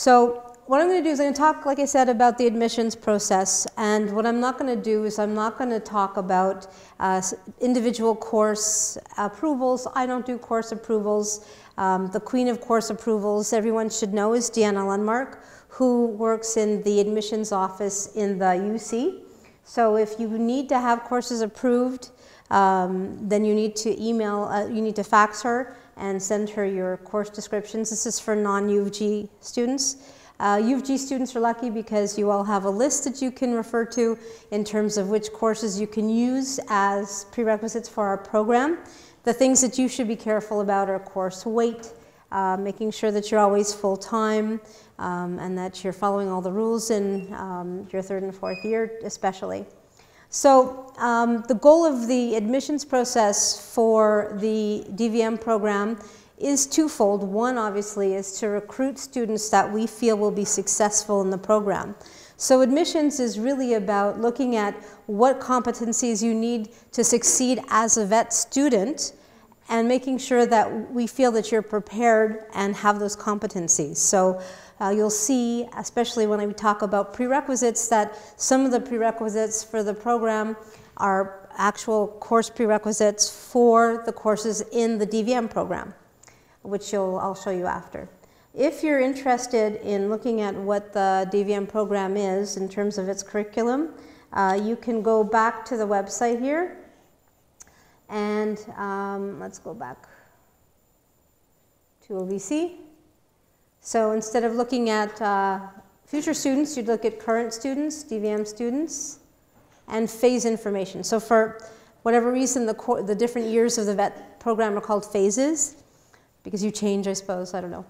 So what I'm going to do is I'm going to talk, like I said, about the admissions process. And what I'm not going to do is I'm not going to talk about individual course approvals. I don't do course approvals. The queen of course approvals, everyone should know, is Deanna Lundmark, who works in the admissions office in the UC. So if you need to have courses approved, then you need to you need to fax her and send her your course descriptions. This is for non-U of G students. U of G students are lucky because you all have a list that you can refer to in terms of which courses you can use as prerequisites for our program. The things that you should be careful about are course weight, making sure that you're always full-time, and that you're following all the rules in your third and fourth year especially. So the goal of the admissions process for the DVM program is twofold. One, obviously, is to recruit students that we feel will be successful in the program. So admissions is really about looking at what competencies you need to succeed as a vet student and making sure that we feel that you're prepared and have those competencies. So you'll see, especially when we talk about prerequisites, that some of the prerequisites for the program are actual course prerequisites for the courses in the DVM program, which I'll show you after. If you're interested in looking at what the DVM program is in terms of its curriculum, you can go back to the website here, and let's go back to OVC. So instead of looking at future students, you'd look at current students, DVM students, and phase information. So for whatever reason, the different years of the vet program are called phases, because you change, I suppose, I don't know.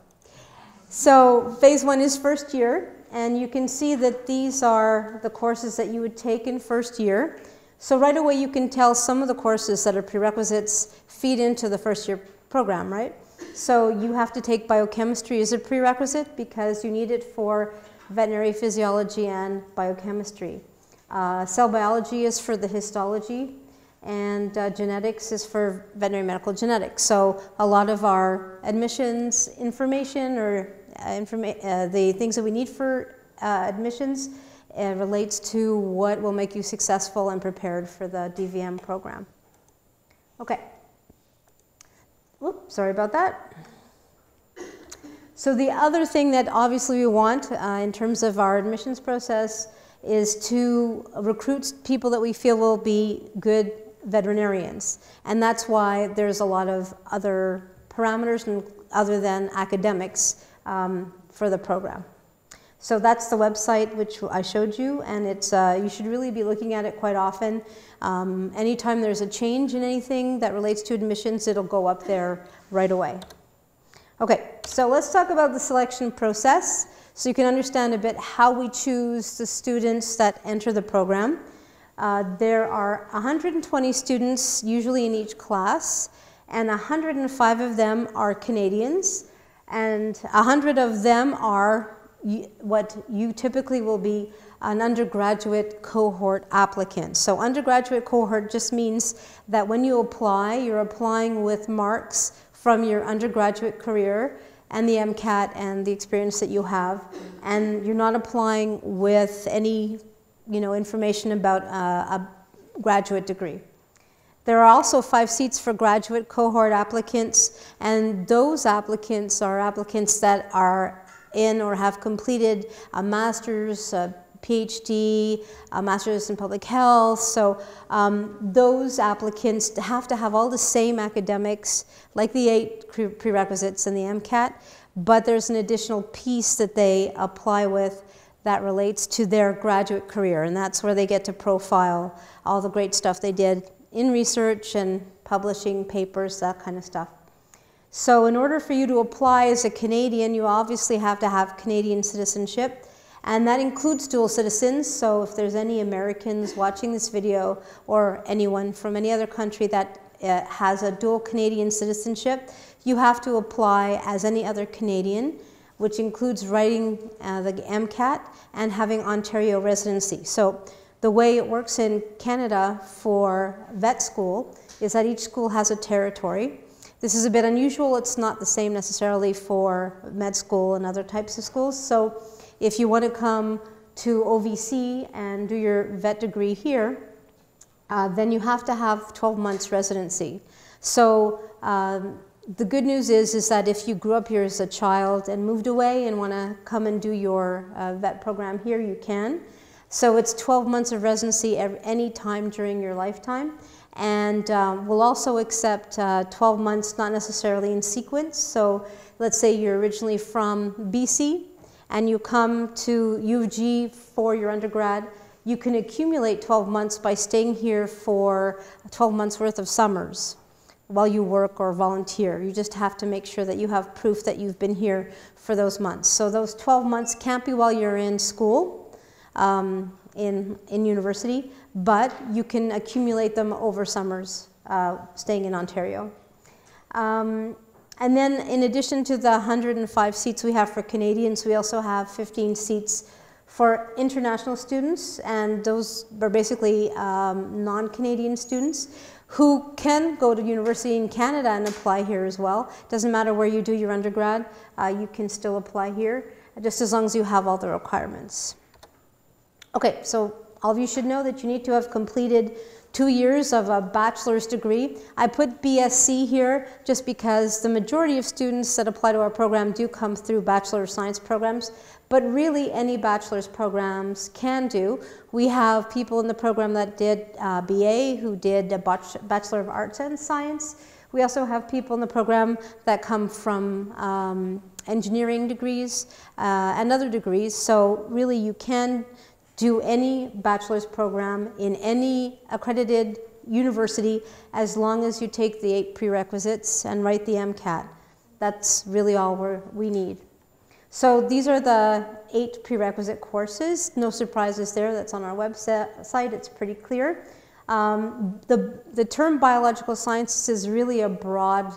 So phase 1 is first year, and you can see that these are the courses that you would take in first year. So right away you can tell some of the courses that are prerequisites feed into the first year program, right? So you have to take biochemistry as a prerequisite because you need it for veterinary physiology and biochemistry. Cell biology is for the histology, and genetics is for veterinary medical genetics. So a lot of our admissions information or the things that we need for admissions relates to what will make you successful and prepared for the DVM program. Okay. Whoops, sorry about that. So the other thing that obviously we want in terms of our admissions process is to recruit people that we feel will be good veterinarians. And that's why there's a lot of other parameters other than academics for the program. So that's the website which I showed you, and it's you should really be looking at it quite often. Anytime there's a change in anything that relates to admissions, it'll go up there right away. Okay, so let's talk about the selection process so you can understand a bit how we choose the students that enter the program. There are 120 students usually in each class, and 105 of them are Canadians, and 100 of them are what you typically will be an undergraduate cohort applicant. So undergraduate cohort just means that when you apply, you're applying with marks from your undergraduate career and the MCAT and the experience that you have, and you're not applying with any information about a graduate degree. There are also 5 seats for graduate cohort applicants, and those applicants are applicants that are in or have completed a master's, a PhD, a master's in public health. So those applicants have to have all the same academics, like the 8 prerequisites in the MCAT, but there's an additional piece that they apply with that relates to their graduate career, and that's where they get to profile all the great stuff they did in research and publishing papers, that kind of stuff. So in order for you to apply as a Canadian, you obviously have to have Canadian citizenship, and that includes dual citizens. So if there's any Americans watching this video or anyone from any other country that has a dual Canadian citizenship, you have to apply as any other Canadian, which includes writing the MCAT and having Ontario residency. So the way it works in Canada for vet school is that each school has a territory, This is a bit unusual. It's not the same necessarily for med school and other types of schools. So if you want to come to OVC and do your vet degree here, then you have to have 12 months residency. So the good news is that if you grew up here as a child and moved away and want to come and do your vet program here, you can. So it's 12 months of residency any time during your lifetime. And we'll also accept 12 months, not necessarily in sequence. So let's say you're originally from BC and you come to U of G for your undergrad. You can accumulate 12 months by staying here for 12 months worth of summers while you work or volunteer. You just have to make sure that you have proof that you've been here for those months. So those 12 months can't be while you're in school, in university, but you can accumulate them over summers staying in Ontario. And then in addition to the 105 seats we have for Canadians, we also have 15 seats for international students, and those are basically non-Canadian students who can go to university in Canada and apply here as well. Doesn't matter where you do your undergrad, you can still apply here, just as long as you have all the requirements. Okay, so all of you should know that you need to have completed 2 years of a bachelor's degree. I put BSc here just because the majority of students that apply to our program do come through Bachelor of Science programs, but really any bachelor's programs can do. We have people in the program that did BA, who did a Bachelor of Arts and Science. We also have people in the program that come from engineering degrees and other degrees, so really you can do any bachelor's program in any accredited university as long as you take the 8 prerequisites and write the MCAT. That's really all we need. So these are the 8 prerequisite courses. No surprises there. That's on our website. It's pretty clear. The term biological sciences is really a broad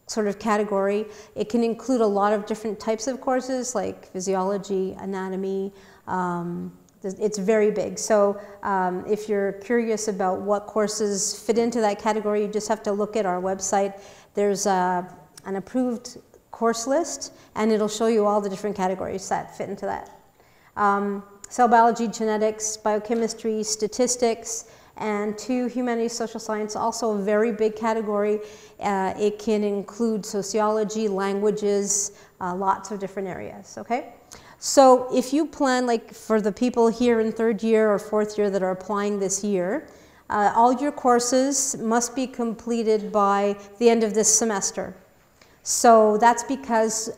sort of category. It can include a lot of different types of courses like physiology, anatomy. It's very big. So if you're curious about what courses fit into that category, you just have to look at our website. There's an approved course list, and it'll show you all the different categories that fit into that. Cell biology, genetics, biochemistry, statistics, and 2, humanities, social science, also a very big category. It can include sociology, languages, lots of different areas, okay? So if you plan, like for the people here in 3rd year or 4th year that are applying this year, all your courses must be completed by the end of this semester. So that's because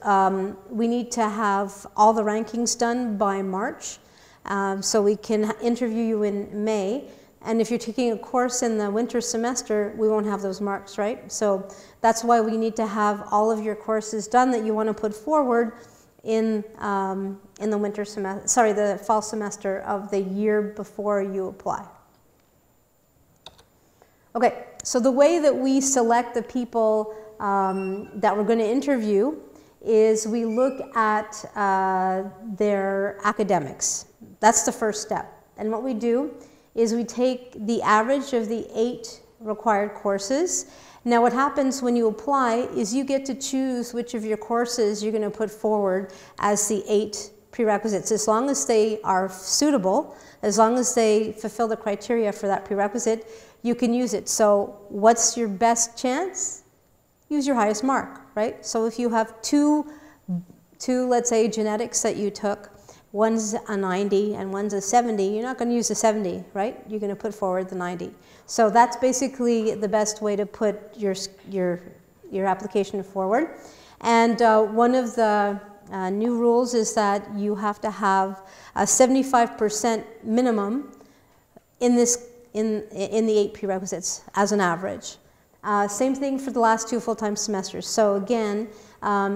we need to have all the rankings done by March, so we can interview you in May. And if you're taking a course in the winter semester, we won't have those marks, right? So that's why we need to have all of your courses done that you want to put forward in the winter semester, sorry, the fall semester of the year before you apply. Okay, so the way that we select the people that we're going to interview is we look at their academics. That's the first step. And what we do is we take the average of the 8 required courses. Now what happens when you apply is you get to choose which of your courses you're going to put forward as the 8 prerequisites. As long as they are suitable, as long as they fulfill the criteria for that prerequisite, you can use it. So what's your best chance? Use your highest mark, right? So if you have two, let's say, genetics that you took, one's a 90 and one's a 70, you're not going to use the 70, right? You're going to put forward the 90. So that's basically the best way to put your application forward. And one of the new rules is that you have to have a 75% minimum in the 8 prerequisites as an average. Same thing for the last 2 full-time semesters. So again,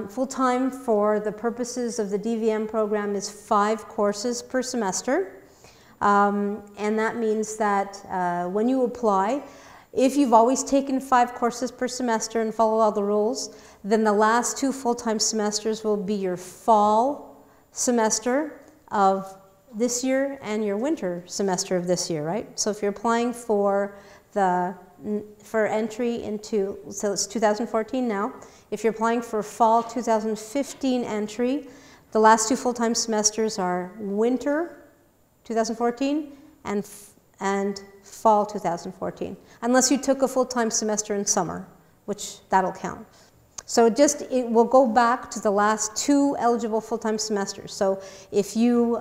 full-time for the purposes of the DVM program is 5 courses per semester. And that means that when you apply, if you've always taken 5 courses per semester and follow all the rules, then the last 2 full-time semesters will be your fall semester of this year and your winter semester of this year, right? So if you're applying for the for entry into, so it's 2014 now. If you're applying for fall 2015 entry, the last 2 full-time semesters are winter 2014 and fall 2014, unless you took a full-time semester in summer, which that'll count. So it will go back to the last 2 eligible full-time semesters. So if you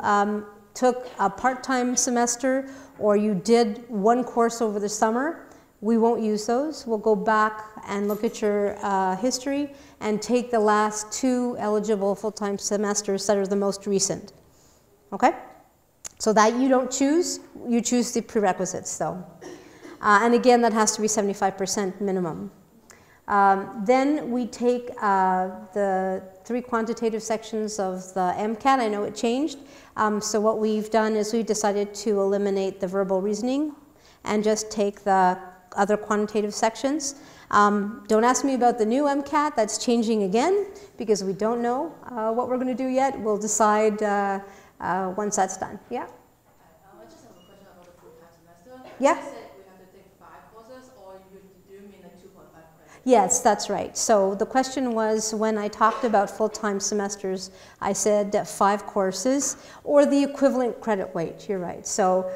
took a part-time semester or you did 1 course over the summer, we won't use those. We'll go back and look at your history and take the last 2 eligible full-time semesters that are the most recent. Okay? So that you don't choose, you choose the prerequisites though. And again, that has to be 75% minimum. Then we take the 3 quantitative sections of the MCAT. I know it changed. So what we've done is we've decided to eliminate the verbal reasoning and just take the other quantitative sections. Don't ask me about the new MCAT. That's changing again because we don't know what we're going to do yet. We'll decide once that's done. Yeah? I just have a question about the full-time semester. Yeah? You said we have to take 5 courses, or you do mean like 2.5 credits? Yes, that's right. So the question was, when I talked about full-time semesters, I said 5 courses, or the equivalent credit weight. You're right. So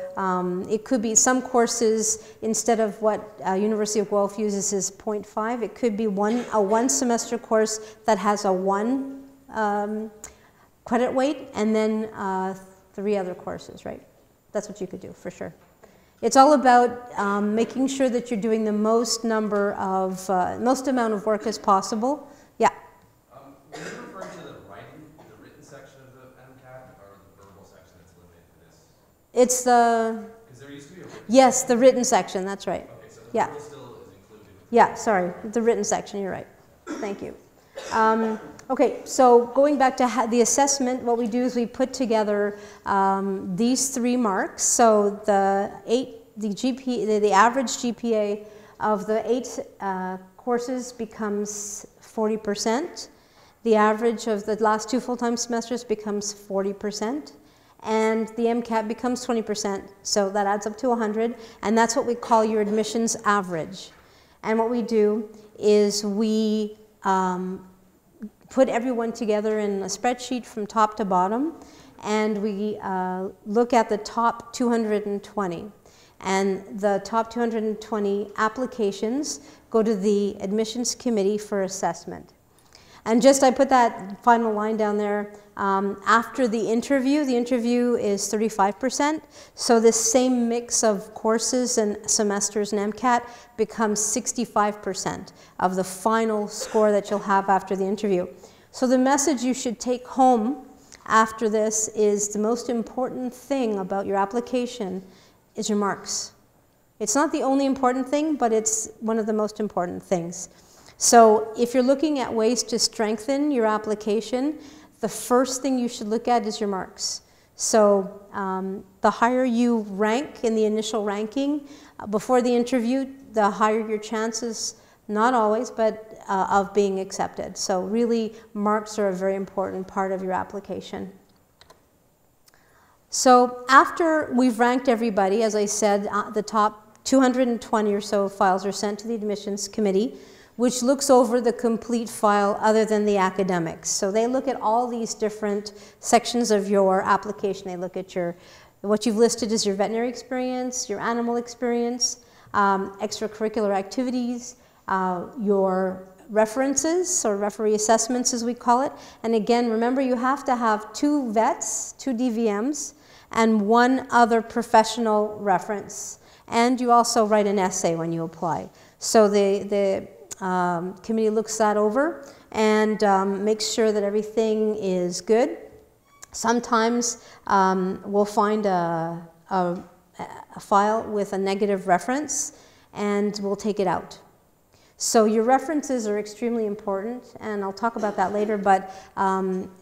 it could be some courses, instead of what University of Guelph uses is 0.5, it could be a 1-semester course that has a 1 credit weight, and then 3 other courses, right? That's what you could do, for sure. It's all about making sure that you're doing the most amount of work as possible. Yeah? Were you referring to the written section of the MCAT, or the verbal section that's limited to this? It's the... Because there used to be a written Yes, section. the written section, that's right. Okay, so the Yeah. verbal still is included. Yeah, sorry, the written section, you're right. Thank you. Okay, so going back to the assessment, what we do is we put together these 3 marks. So the average GPA of the 8 courses becomes 40%. The average of the last 2 full-time semesters becomes 40%. And the MCAT becomes 20%. So that adds up to 100. And that's what we call your admissions average. And what we do is we put everyone together in a spreadsheet from top to bottom, and we look at the top 220. And the top 220 applications go to the admissions committee for assessment. And just I put that final line down there. After the interview is 35%. So this same mix of courses and semesters and MCAT becomes 65% of the final score that you'll have after the interview. So the message you should take home after this is the most important thing about your application is your marks. It's not the only important thing, but it's one of the most important things. So if you're looking at ways to strengthen your application, the first thing you should look at is your marks. So the higher you rank in the initial ranking before the interview, the higher your chances, not always, but of being accepted. So really, marks are a very important part of your application. So after we've ranked everybody, as I said, the top 220 or so files are sent to the admissions committee, which looks over the complete file other than the academics. So they look at all these different sections of your application. They look at what you've listed as your veterinary experience, your animal experience, extracurricular activities, your references, or referee assessments as we call it. And again, remember, you have to have 2 vets, 2 DVMs, and 1 other professional reference. And you also write an essay when you apply. So the committee looks that over and makes sure that everything is good. Sometimes we'll find a file with a negative reference, and we'll take it out. So your references are extremely important, and I'll talk about that later, but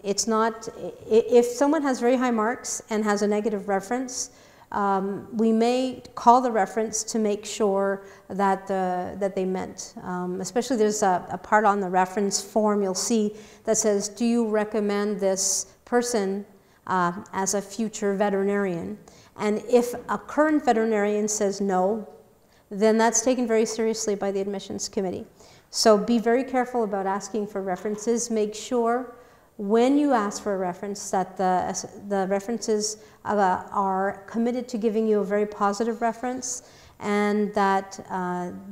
it's not, if someone has very high marks and has a negative reference, we may call the reference to make sure that they meant. Especially there's a part on the reference form you'll see that says, do you recommend this person as a future veterinarian? And if a current veterinarian says no, then that's taken very seriously by the admissions committee. So be very careful about asking for references. Make sure when you ask for a reference that the references are committed to giving you a very positive reference, and that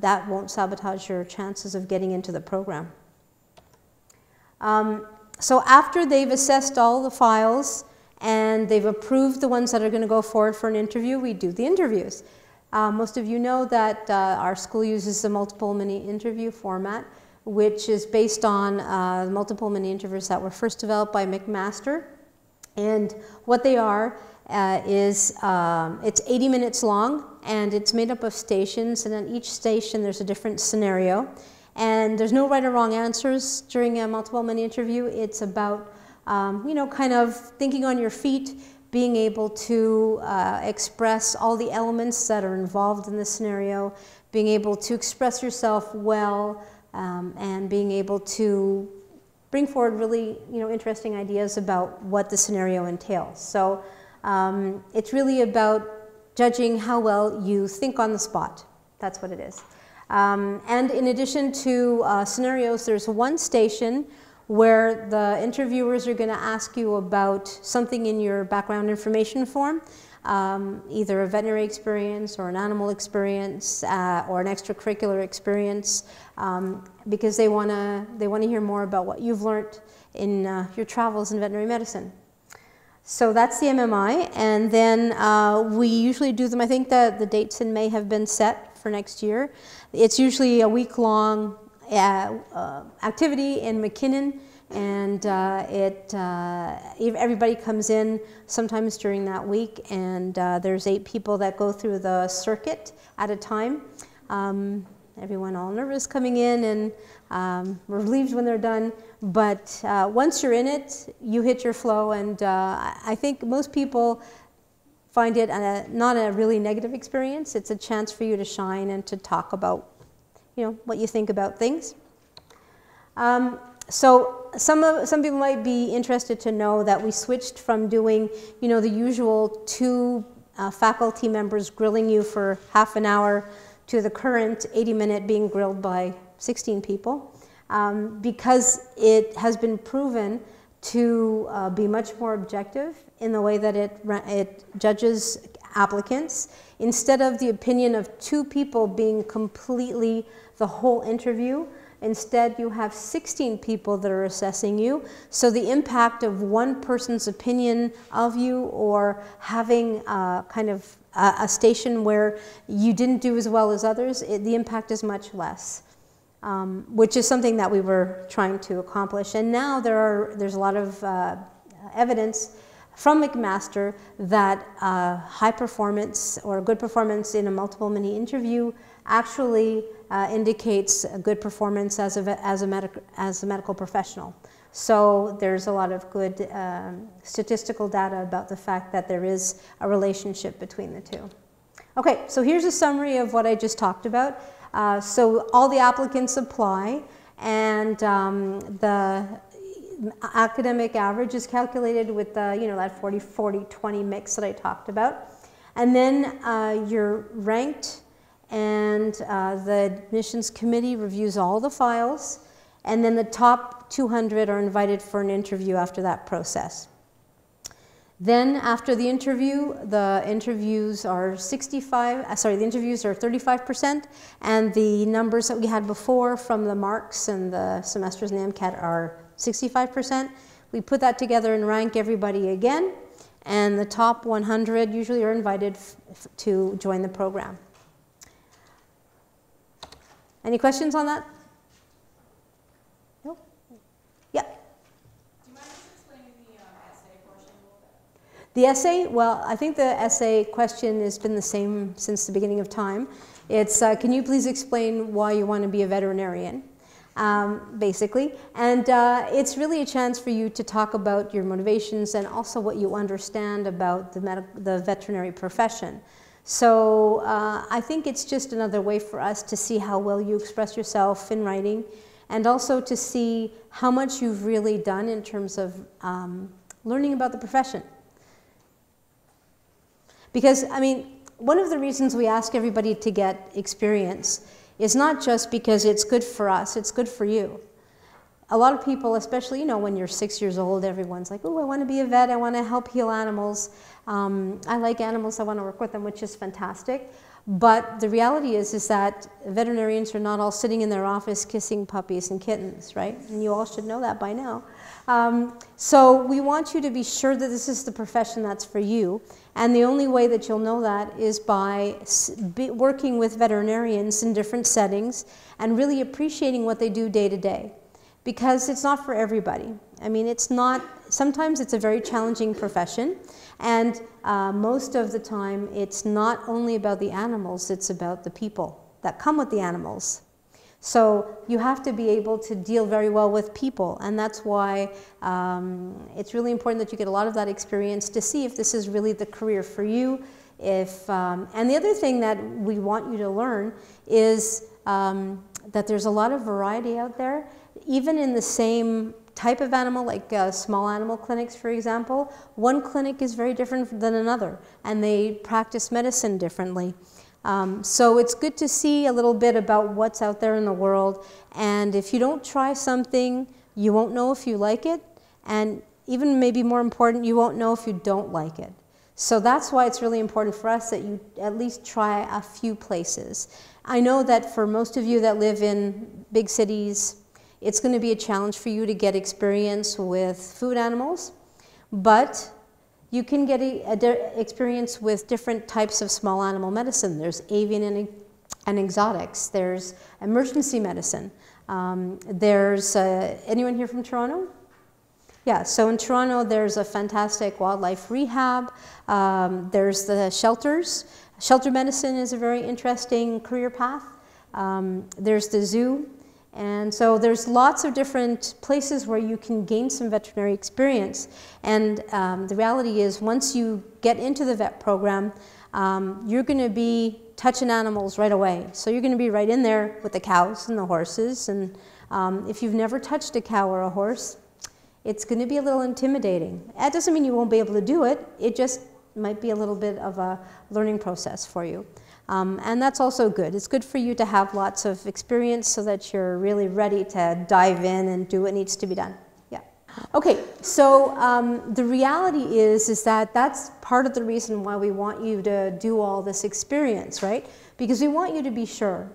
that won't sabotage your chances of getting into the program. So after they've assessed all the files and they've approved the ones that are going to go forward for an interview, we do the interviews. Most of you know that our school uses the multiple mini-interview format, which is based on multiple mini-interviews that were first developed by McMaster. And what they are is it's 80 minutes long, and it's made up of stations, and on each station there's a different scenario. And there's no right or wrong answers during a multiple mini-interview. It's about, you know, kind of thinking on your feet, being able to express all the elements that are involved in the scenario, being able to express yourself well, and being able to bring forward really, you know, interesting ideas about what the scenario entails. So it's really about judging how well you think on the spot. That's what it is. And in addition to scenarios, there's one station where the interviewers are going to ask you about something in your background information form, either a veterinary experience or an animal experience or an extracurricular experience, because they want to hear more about what you've learned in your travels in veterinary medicine. So that's the MMI, and then we usually do them. I think that the dates in May have been set for next year. It's usually a week-long activity in McKinnon, and everybody comes in sometimes during that week, and there's 8 people that go through the circuit at a time. Everyone all nervous coming in and relieved when they're done, but once you're in it, you hit your flow, and I think most people find it not a really negative experience. It's a chance for you to shine and to talk about, you know, what you think about things. So some people might be interested to know that we switched from doing, you know, the usual 2 faculty members grilling you for half an hour to the current 80-minute being grilled by 16 people, because it has been proven to be much more objective in the way that it judges applicants. Instead of the opinion of 2 people being completely the whole interview, instead you have 16 people that are assessing you. So the impact of one person's opinion of you, or having kind of a station where you didn't do as well as others, the impact is much less. Which is something that we were trying to accomplish. And now there's a lot of evidence from McMaster that high performance or good performance in a multiple mini-interview actually indicates a good performance as a medical professional. So there's a lot of good statistical data about the fact that there is a relationship between the two. Okay, so here's a summary of what I just talked about. So all the applicants apply, and the academic average is calculated with the, you know, that 40-40-20 mix that I talked about. And then you're ranked, and the admissions committee reviews all the files, and then the top 200 are invited for an interview after that process. Then after the interviews are 35%, and the numbers that we had before from the marks and the semesters in the MCAT are 65%. We put that together and rank everybody again, and the top 100 usually are invited to join the program. Any questions on that? No? Yeah. Do you mind just explaining the essay portion a little bit? The essay, well, I think the essay question has been the same since the beginning of time. It's, can you please explain why you want to be a veterinarian, basically. And it's really a chance for you to talk about your motivations and also what you understand about the veterinary profession. So I think it's just another way for us to see how well you express yourself in writing, and also to see how much you've really done in terms of learning about the profession. Because, I mean, one of the reasons we ask everybody to get experience is not just because it's good for us, it's good for you. A lot of people, especially, when you're 6 years old, everyone's like, oh, I want to be a vet, I want to help heal animals. I like animals, I want to work with them, which is fantastic. But the reality is that veterinarians are not all sitting in their office kissing puppies and kittens, right? And you all should know that by now. So we want you to be sure that this is the profession that's for you. And the only way that you'll know that is by working with veterinarians in different settings and really appreciating what they do day to day. Because it's not for everybody. I mean, sometimes it's a very challenging profession, and most of the time it's not only about the animals, it's about the people that come with the animals. So you have to be able to deal very well with people, and that's why it's really important that you get a lot of that experience to see if this is really the career for you. And the other thing that we want you to learn is that there's a lot of variety out there. Even in the same type of animal, like small animal clinics, for example, one clinic is very different than another, and they practice medicine differently. So it's good to see a little bit about what's out there in the world, and if you don't try something, you won't know if you like it, and even maybe more important, you won't know if you don't like it. So that's why it's really important for us that you at least try a few places. I know that for most of you that live in big cities, it's going to be a challenge for you to get experience with food animals, but you can get experience with different types of small animal medicine. There's avian and exotics. There's emergency medicine. There's anyone here from Toronto? Yeah, so in Toronto there's a fantastic wildlife rehab. There's the shelters. Shelter medicine is a very interesting career path. There's the zoo. And so there's lots of different places where you can gain some veterinary experience. And the reality is once you get into the vet program, you're going to be touching animals right away. So you're going to be right in there with the cows and the horses. And if you've never touched a cow or a horse, it's going to be a little intimidating. That doesn't mean you won't be able to do it. It just might be a little bit of a learning process for you. And that's also good. It's good for you to have lots of experience so that you're really ready to dive in and do what needs to be done. Yeah. Okay, so the reality is that that's part of the reason why we want you to do all this experience, right? Because we want you to be sure.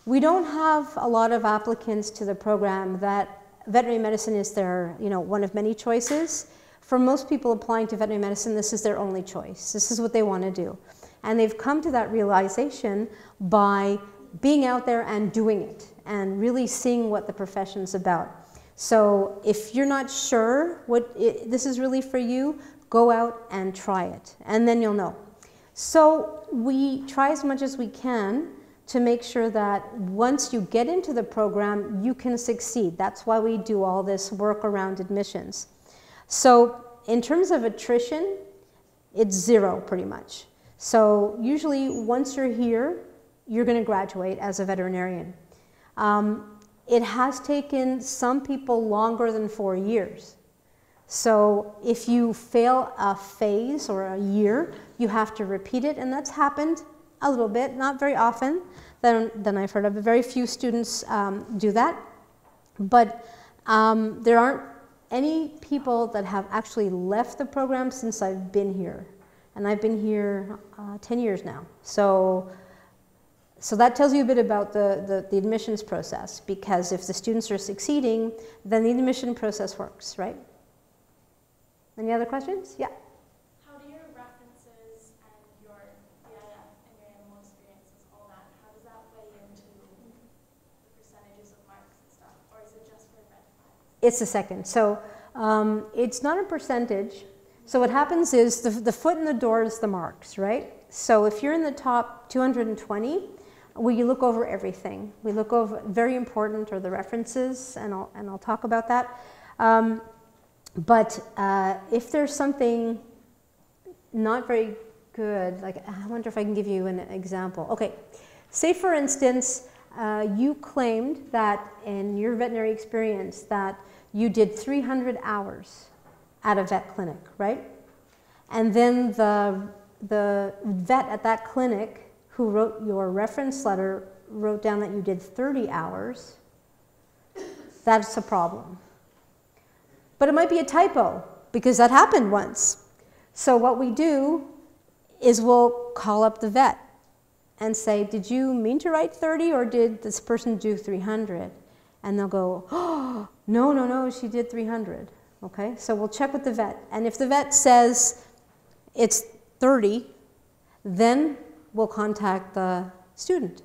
We don't have a lot of applicants to the program that veterinary medicine is their, one of many choices. For most people applying to veterinary medicine, this is their only choice. This is what they want to do. And they've come to that realization by being out there and doing it and really seeing what the profession's about. So if you're not sure this is really for you, go out and try it, and then you'll know. So we try as much as we can to make sure that once you get into the program, you can succeed. That's why we do all this work around admissions. So in terms of attrition, it's zero pretty much. So usually once you're here, you're going to graduate as a veterinarian. It has taken some people longer than 4 years. So if you fail a phase or a year, you have to repeat it, and that's happened a little bit, not very often, than I've heard of. Very few students do that. But there aren't any people that have actually left the program since I've been here. And I've been here 10 years now. So that tells you a bit about the admissions process, because if the students are succeeding, then the admission process works, right? Any other questions? Yeah. How do your references and your DIF and your animal experiences, all that, how does that weigh into the percentages of marks and stuff? Or is it just for vet files? It's the second. So it's not a percentage. So what happens is the foot in the door is the marks, right? So if you're in the top 220, we look over everything. We look over, very important are the references, and I'll talk about that. But if there's something not very good, like I wonder if I can give you an example. Okay, say for instance, you claimed that in your veterinary experience that you did 300 hours at a vet clinic, right? And then the vet at that clinic who wrote your reference letter wrote down that you did 30 hours, that's a problem. But it might be a typo, because that happened once. So what we do is we'll call up the vet and say, did you mean to write 30 or did this person do 300? And they'll go, oh, no, she did 300. Okay, so we'll check with the vet. And if the vet says it's 30, then we'll contact the student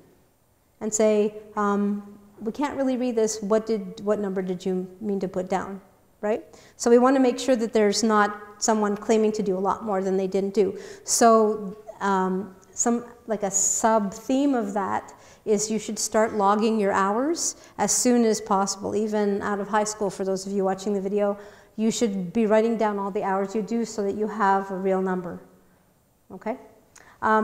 and say, we can't really read this. What number did you mean to put down, right? So we want to make sure that there's not someone claiming to do a lot more than they didn't do. So like a sub-theme of that is you should start logging your hours as soon as possible, even out of high school. For those of you watching the video, you should be writing down all the hours you do so that you have a real number, okay?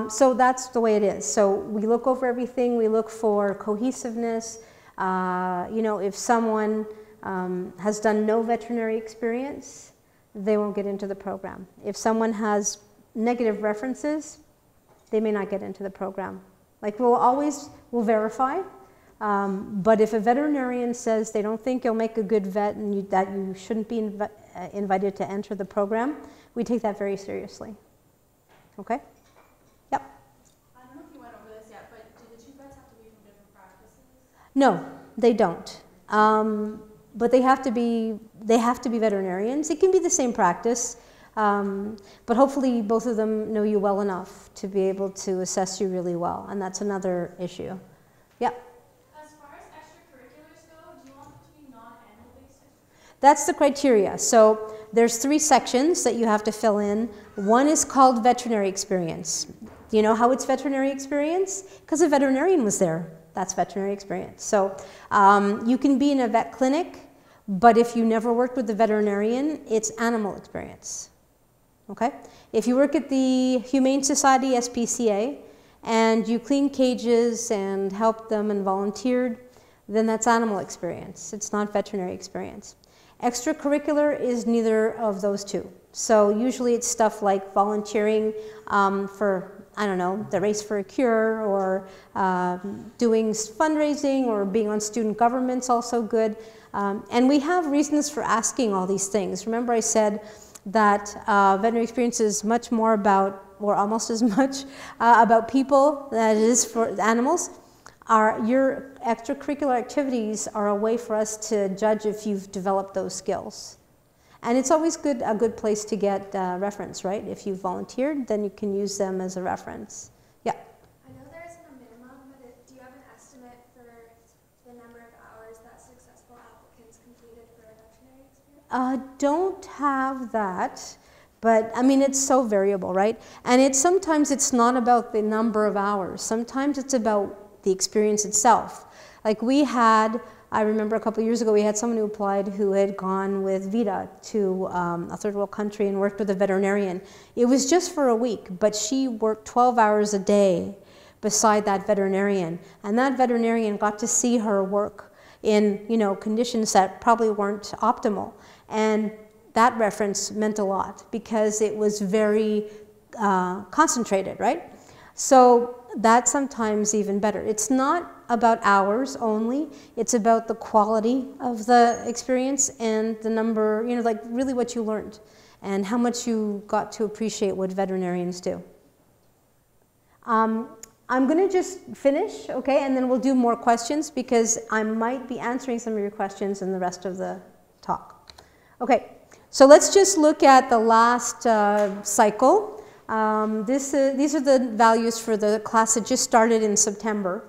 So that's the way it is. So we look over everything. We look for cohesiveness. You know, if someone has done no veterinary experience, they won't get into the program. If someone has negative references, they may not get into the program. Like we'll verify, but if a veterinarian says they don't think you'll make a good vet and that you shouldn't be invited to enter the program, we take that very seriously. Okay? Yep. I don't know if you went over this yet, but do the two vets have to be from different practices? No, they don't. But they have to be veterinarians. It can be the same practice. But hopefully both of them know you well enough to be able to assess you really well, and that's another issue. Yeah? As far as extracurriculars go, do you want them to be non-animal based? That's the criteria. So there's 3 sections that you have to fill in. One is called veterinary experience. Do you know how it's veterinary experience? Because a veterinarian was there. That's veterinary experience. So you can be in a vet clinic, but if you never worked with the veterinarian, it's animal experience. Okay? If you work at the Humane Society, SPCA, and you clean cages and help them and volunteered, then that's animal experience. It's not veterinary experience. Extracurricular is neither of those two. So usually it's stuff like volunteering for, I don't know, the Race for a Cure, or doing fundraising, or being on student government's also good. And we have reasons for asking all these things. Remember I said that veterinary experience is much more about, or almost as much, about people than it is for animals. Your extracurricular activities are a way for us to judge if you've developed those skills. And it's always a good place to get reference, right? If you volunteered, then you can use them as a reference. Yeah? I know there isn't a minimum, but do you have an estimate for the number of hours that successful applicants completed for a veterinary experience? Don't have that, but I mean, it's so variable, right? And sometimes it's not about the number of hours. Sometimes it's about the experience itself. Like I remember a couple of years ago, we had someone who applied who had gone with Vita to a third world country and worked with a veterinarian. It was just for a week, but she worked 12 hours a day beside that veterinarian. And that veterinarian got to see her work in, conditions that probably weren't optimal. And that reference meant a lot because it was very concentrated, right? So that's sometimes even better. It's not about hours only. It's about the quality of the experience and the number, like really what you learned and how much you got to appreciate what veterinarians do. I'm going to just finish, okay, and then we'll do more questions because I might be answering some of your questions in the rest of the talk. Okay, so let's just look at the last cycle. These are the values for the class that just started in September.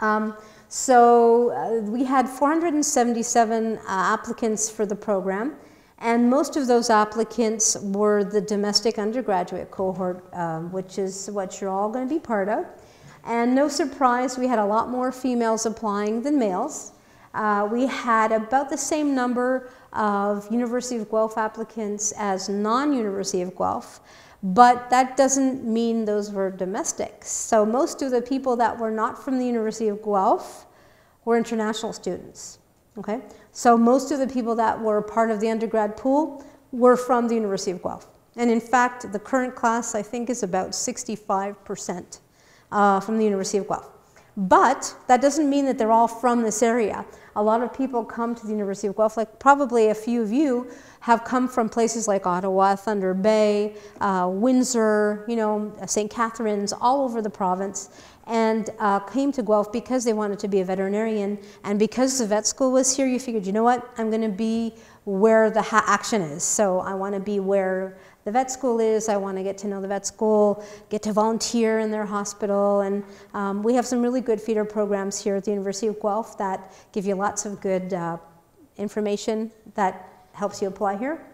We had 477 applicants for the program, and most of those applicants were the domestic undergraduate cohort, which is what you're all going to be part of. And no surprise, we had a lot more females applying than males. We had about the same number of University of Guelph applicants as non-University of Guelph. But that doesn't mean those were domestics. So most of the people that were not from the University of Guelph were international students, okay? So most of the people that were part of the undergrad pool were from the University of Guelph. And in fact, the current class, I think, is about 65% from the University of Guelph. But that doesn't mean that they're all from this area. A lot of people come to the University of Guelph, like probably a few of you have come from places like Ottawa, Thunder Bay, Windsor, you know, St. Catharines, all over the province, and came to Guelph because they wanted to be a veterinarian. And because the vet school was here, you figured, you know what, I'm going to be where the action is. So I want to be where the vet school is. I want to get to know the vet school, get to volunteer in their hospital. And we have some really good feeder programs here at the University of Guelph that give you lots of good information that helps you apply here.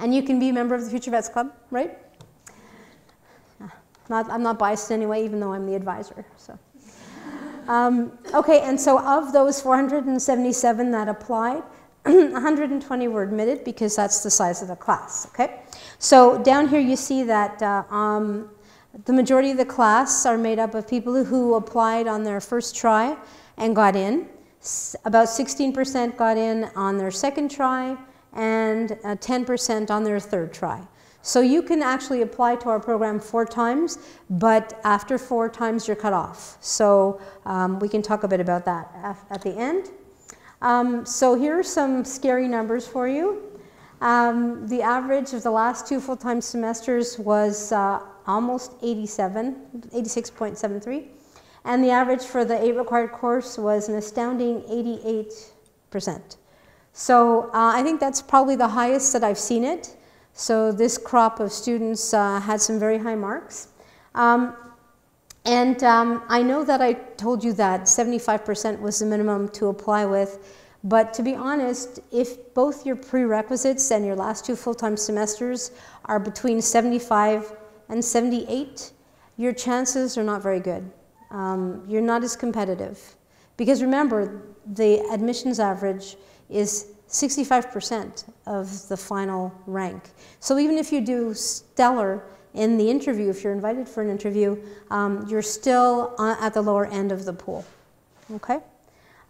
And you can be a member of the Future Vets Club, right? I'm not biased anyway, even though I'm the advisor. So. Okay, and so of those 477 that applied, 120 were admitted because that's the size of the class, okay? So down here you see that the majority of the class are made up of people who applied on their first try and got in. About 16% got in on their second try and 10% on their third try. So you can actually apply to our program 4 times, but after 4 times you're cut off. So we can talk a bit about that at the end. So here are some scary numbers for you. The average of the last 2 full-time semesters was almost 86.73. And the average for the 8 required course was an astounding 88%. So I think that's probably the highest that I've seen it. So this crop of students had some very high marks. I know that I told you that 75% was the minimum to apply with, but to be honest, if both your prerequisites and your last 2 full-time semesters are between 75 and 78, your chances are not very good. You're not as competitive. Because remember, the admissions average is 65% of the final rank. So even if you do stellar in the interview, if you're invited for an interview, you're still at the lower end of the pool, okay?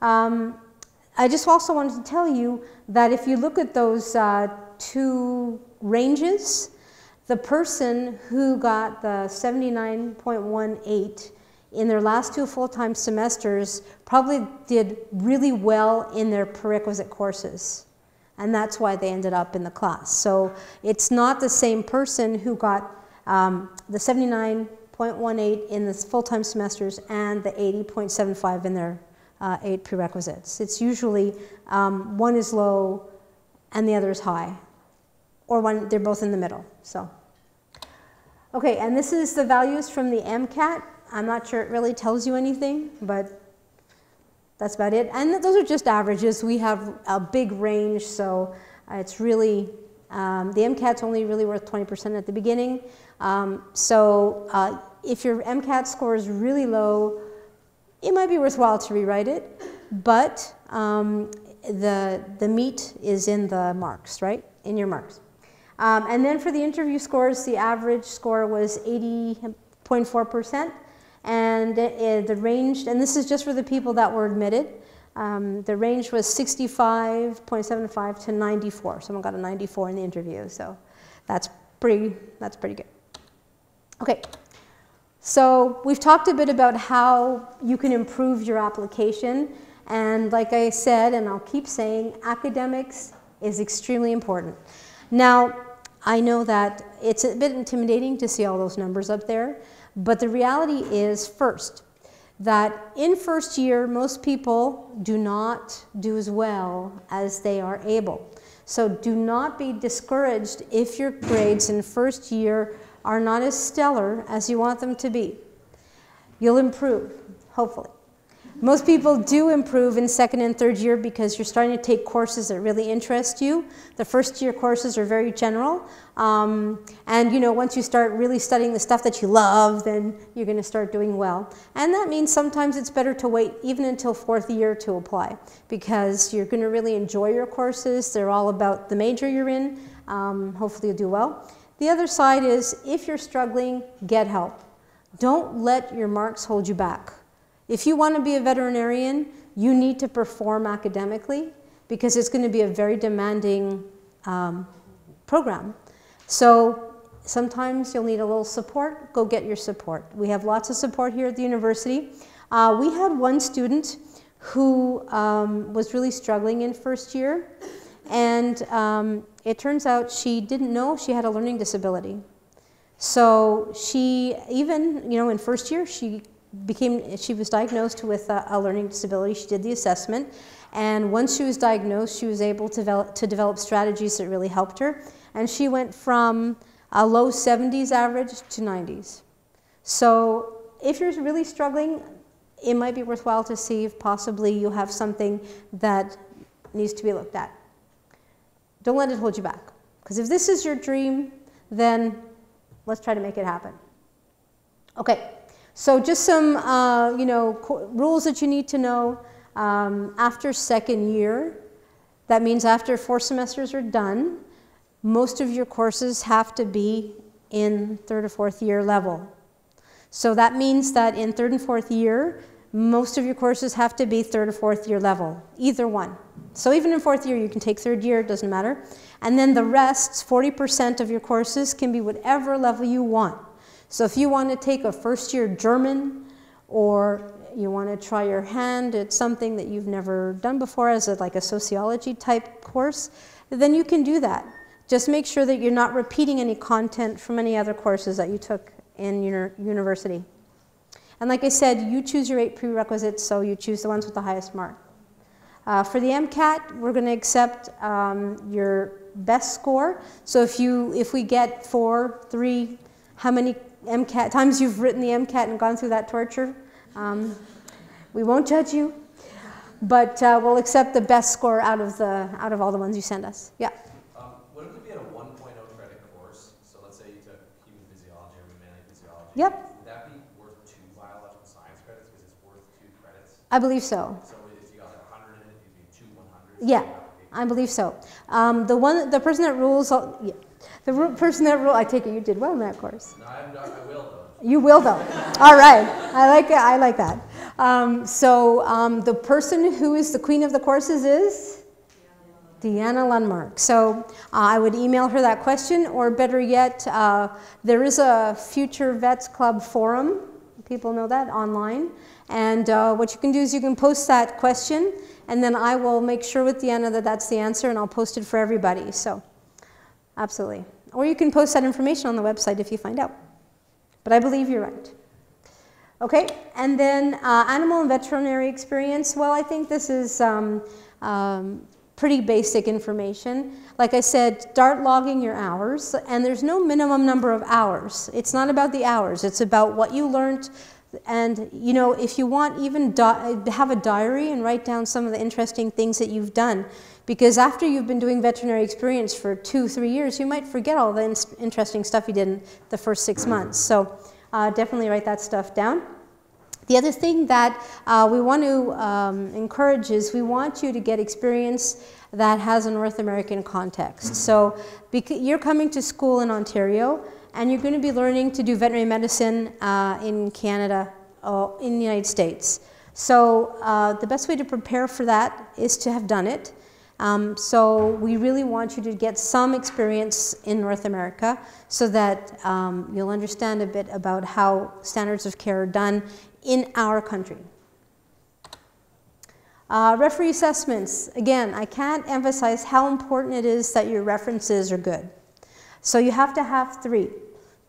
I just also wanted to tell you that if you look at those 2 ranges, the person who got the 79.18 in their last 2 full-time semesters probably did really well in their prerequisite courses. And that's why they ended up in the class. So it's not the same person who got the 79.18 in the full-time semesters and the 80.75 in their 8 prerequisites. It's usually one is low and the other is high. Or they're both in the middle. So, okay, and this is the values from the MCAT. I'm not sure it really tells you anything, but that's about it. And those are just averages. We have a big range, so it's really, the MCAT's only really worth 20% at the beginning. If your MCAT score is really low, it might be worthwhile to rewrite it, but the meat is in the marks, right? In your marks. And then for the interview scores, the average score was 80.4%. And the range, and this is just for the people that were admitted, the range was 65.75 to 94. Someone got a 94 in the interview, so that's pretty good. Okay, so we've talked a bit about how you can improve your application, and like I said, and I'll keep saying, academics is extremely important. Now, I know that it's a bit intimidating to see all those numbers up there, but the reality is, first, that in first year, most people do not do as well as they are able. So do not be discouraged if your grades in first year are not as stellar as you want them to be. You'll improve, hopefully. Most people do improve in second and third year because you're starting to take courses that really interest you. The first year courses are very general. And you know, once you start really studying the stuff that you love, then you're going to start doing well. And that means sometimes it's better to wait even until 4th year to apply because you're going to really enjoy your courses. They're all about the major you're in. Hopefully you'll do well. The other side is if you're struggling, get help. Don't let your marks hold you back. If you want to be a veterinarian, you need to perform academically because it's going to be a very demanding program. So sometimes you'll need a little support. Go get your support. We have lots of support here at the university. We had one student who was really struggling in first year, and it turns out she didn't know she had a learning disability. So she, even, you know, in first year, she was diagnosed with a learning disability. She did the assessment, and once she was diagnosed, she was able to develop strategies that really helped her. And she went from a low 70s average to 90s. So if you're really struggling, it might be worthwhile to see if possibly you have something that needs to be looked at. Don't let it hold you back. Because if this is your dream, then let's try to make it happen. Okay, so just some you know, rules that you need to know. After second year, that means after 4 semesters are done, most of your courses have to be in 3rd or 4th year level. So that means that in 3rd and 4th year, most of your courses have to be 3rd or 4th year level, either one. So even in 4th year, you can take 3rd year, it doesn't matter. And then the rest, 40% of your courses, can be whatever level you want. So if you want to take a 1st year German, or you want to try your hand at something that you've never done before as like a sociology type course, then you can do that. Just make sure that you're not repeating any content from any other courses that you took in your university. And like I said, you choose your 8 prerequisites, so you choose the ones with the highest mark. For the MCAT, we're going to accept your best score. So if we get 4, 3, how many MCAT times you've written the MCAT and gone through that torture, we won't judge you, but we'll accept the best score out of all the ones you send us. Yeah. What if we had a 1.0 credit course? So let's say you took human physiology or mammalian physiology. Yep. Would that be worth 2 biological science credits because it's worth 2 credits? I believe so. So if you got 100 in it, you'd be 2 100s. Yeah, I believe so. The person that rules, person that rules, I take it you did well in that course. No, I will though. You will though. All right, I like it. I like that. The person who is the queen of the courses is Deanna Lundmark. So I would email her that question, or better yet, there is a Future Vets Club forum. People know that online. And what you can do is you can post that question, and then I will make sure with Deanna that that's the answer, and I'll post it for everybody. So absolutely. Or you can post that information on the website if you find out. But I believe you're right. Okay, and then animal and veterinary experience. Well, I think this is pretty basic information. Like I said, start logging your hours, and there's no minimum number of hours. It's not about the hours, it's about what you learned. And you know, if you want, even have a diary and write down some of the interesting things that you've done. Because after you've been doing veterinary experience for 2, 3 years, you might forget all the interesting stuff you did in the first 6 months. So definitely write that stuff down. The other thing that we want to encourage is we want you to get experience that has a North American context. So you're coming to school in Ontario, and you're going to be learning to do veterinary medicine in Canada, in the United States. So the best way to prepare for that is to have done it. So we really want you to get some experience in North America so that you'll understand a bit about how standards of care are done in our country. Referee assessments. Again, I can't emphasize how important it is that your references are good. So you have to have 3.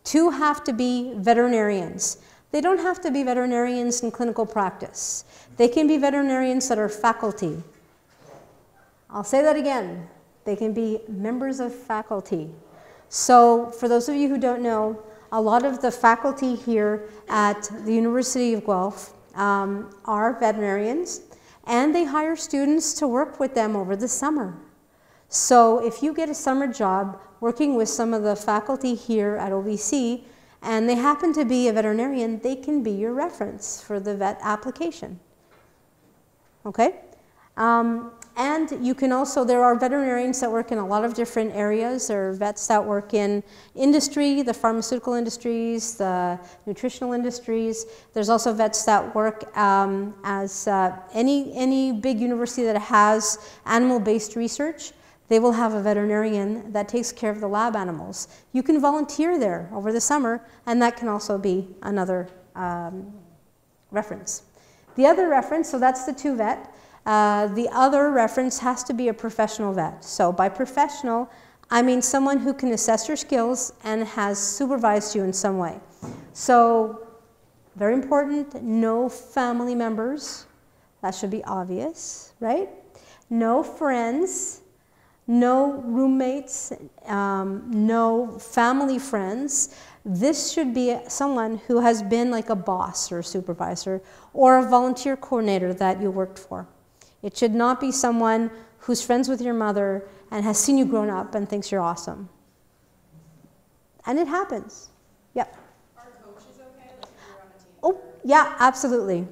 2 have to be veterinarians. They don't have to be veterinarians in clinical practice. They can be veterinarians that are faculty. I'll say that again. They can be members of faculty. So for those of you who don't know, a lot of the faculty here at the University of Guelph are veterinarians, and they hire students to work with them over the summer. So if you get a summer job working with some of the faculty here at OVC, and they happen to be a veterinarian, they can be your reference for the vet application. Okay? And you can also, there are veterinarians that work in a lot of different areas. There are vets that work in industry, the pharmaceutical industries, the nutritional industries. There's also vets that work as any big university that has animal-based research. they will have a veterinarian that takes care of the lab animals. You can volunteer there over the summer, and that can also be another reference. The other reference, so that's the 2 vet. The other reference has to be a professional vet. So by professional, I mean someone who can assess your skills and has supervised you in some way. So very important, no family members. That should be obvious, right? No friends, no roommates, no family friends. This should be someone who has been like a boss or a supervisor or a volunteer coordinator that you worked for. It should not be someone who's friends with your mother and has seen you grown up and thinks you're awesome. And it happens. Yep. Are coaches okay? Like if you're on a team? Oh, yeah, absolutely.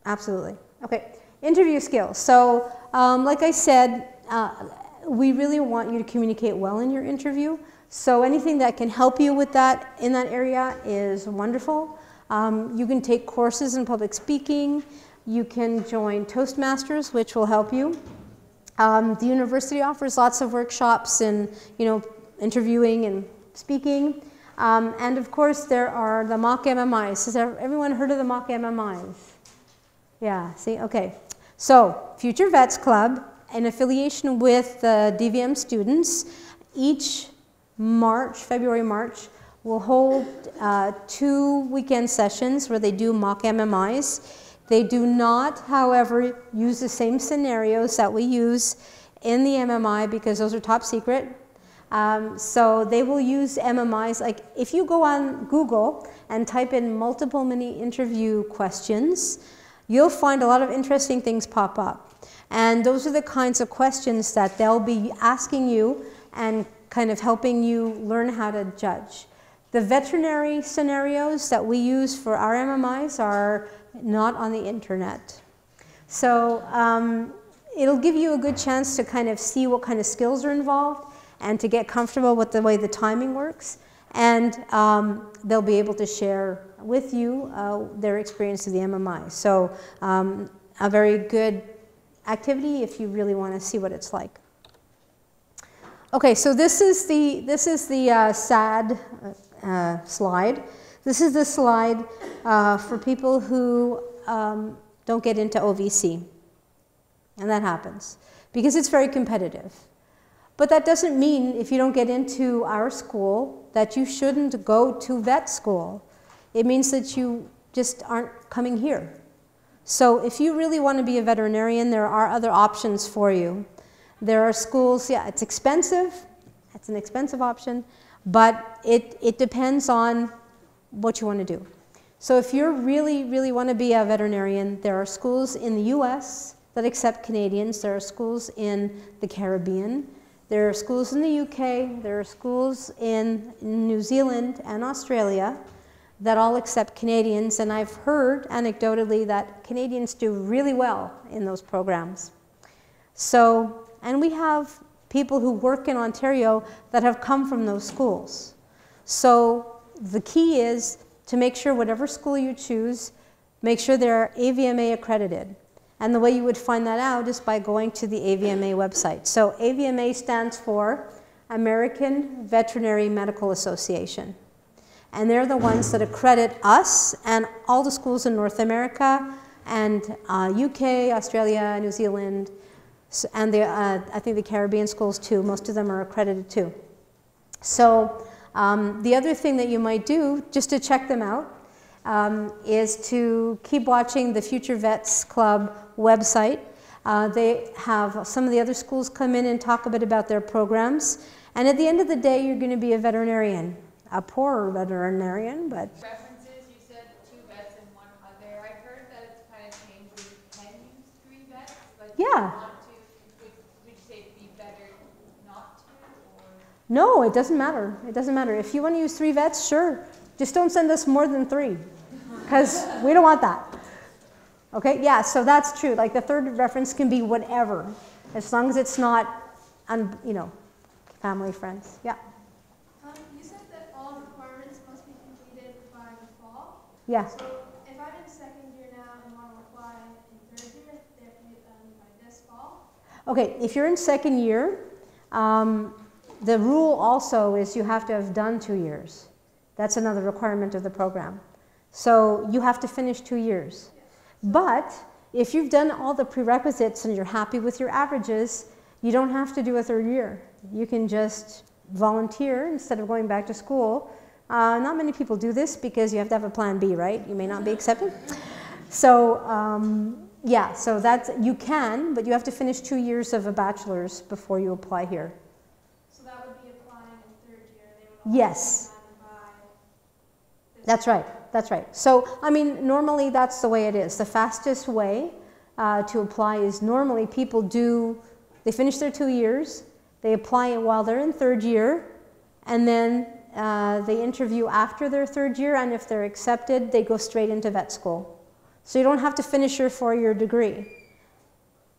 Absolutely. Okay, interview skills. So, like I said, we really want you to communicate well in your interview. So anything that can help you with that in that area is wonderful. You can take courses in public speaking. You can join Toastmasters, which will help you. The university offers lots of workshops in, interviewing and speaking. And of course, there are the mock MMIs. Has everyone heard of the mock MMIs? Yeah, see, okay. So, Future Vets Club, in affiliation with the DVM students, each February, March, will hold 2 weekend sessions where they do mock MMIs. They do not, however, use the same scenarios that we use in the MMI because those are top secret. So they will use MMIs, like if you go on Google and type in multiple mini interview questions, you'll find a lot of interesting things pop up. And those are the kinds of questions that they'll be asking you and kind of helping you learn how to judge. The veterinary scenarios that we use for our MMIs are not on the internet. So it'll give you a good chance to kind of see what kind of skills are involved and to get comfortable with the way the timing works. And they'll be able to share with you their experience of the MMI. So a very good activity if you really want to see what it's like. Okay, so this is the sad slide. This is the slide for people who don't get into OVC. And that happens because it's very competitive. But that doesn't mean if you don't get into our school that you shouldn't go to vet school. It means that you just aren't coming here. So if you really want to be a veterinarian, there are other options for you. There are schools, yeah, it's expensive. It's an expensive option, but it depends on what you want to do. So if you really want to be a veterinarian, there are schools in the US that accept Canadians. There are schools in the Caribbean. There are schools in the UK. There are schools in New Zealand and Australia that all accept Canadians. And I've heard anecdotally that Canadians do really well in those programs. So, and we have people who work in Ontario that have come from those schools. So the key is to make sure whatever school you choose, make sure they're AVMA accredited. And the way you would find that out is by going to the AVMA website. So AVMA stands for American Veterinary Medical Association. And they're the ones that accredit us and all the schools in North America and UK, Australia, New Zealand, and I think the Caribbean schools too. Most of them are accredited too. So the other thing that you might do, just to check them out, is to keep watching the Future Vets Club website. They have some of the other schools come in and talk a bit about their programs. And at the end of the day, you're going to be a veterinarian. A poor veterinarian, but... References, you said 2 vets and 1 other. I heard that it's kind of changed where you can use 3 vets. Like Yeah. would you say it'd be better not to? Or? No, it doesn't matter. It doesn't matter. If you want to use 3 vets, sure. Just don't send us more than 3, because we don't want that. Okay, yeah, so that's true. Like the third reference can be whatever, as long as it's not, family, friends. Yeah. You said that all requirements must be completed by the fall. Yeah. So if I'm in second year now and want to apply in third year, they have to get done by this fall. Okay, if you're in second year, The rule also is you have to have done 2 years. That's another requirement of the program. So you have to finish 2 years. But if you've done all the prerequisites and you're happy with your averages, you don't have to do a 3rd year. You can just volunteer instead of going back to school. Not many people do this because you have to have a plan B, right? You may not be accepted. So yeah, so that's, you can, but you have to finish 2 years of a bachelor's before you apply here. So that would be applying in 3rd year. They would all Yes. That's right, that's right. So, I mean, normally that's the way it is. The fastest way to apply is normally people they finish their 2 years, they apply it while they're in 3rd year, and then they interview after their 3rd year, and if they're accepted, they go straight into vet school. So you don't have to finish your 4-year degree.